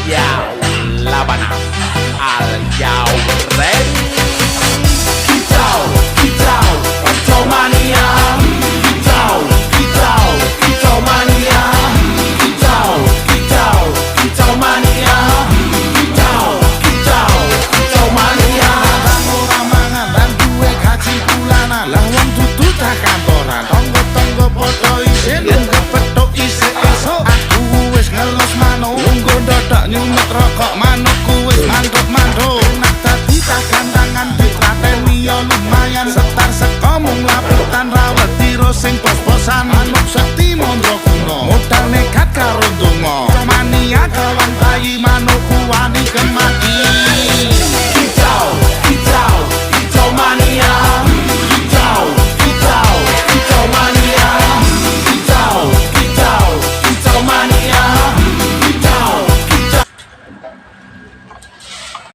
Yo, Labana, are you ready? Kicau, kicau, kicau mania. Kicau, kicau, kicau mania. Kicau, kicau, kicau mania. Kicau, kicau, kicau mania. Bang ora mangan lan duwe gaji bulanan, lah wong dudu tak kantoran. Tonggo-tonggo padha isin nunggu petuk isih esuk. Aku wis ngelos manuk, nunggu ndodak nyumet rokok manukku wis manduk-manduk. Enak dadi tak gantangan ditrateni yo lumayan. Setar seko mung lapitan rawet tiro sing pos-posan. Manuk sekti mondro kuno, modal nekat karo donga. Mania kawan bayi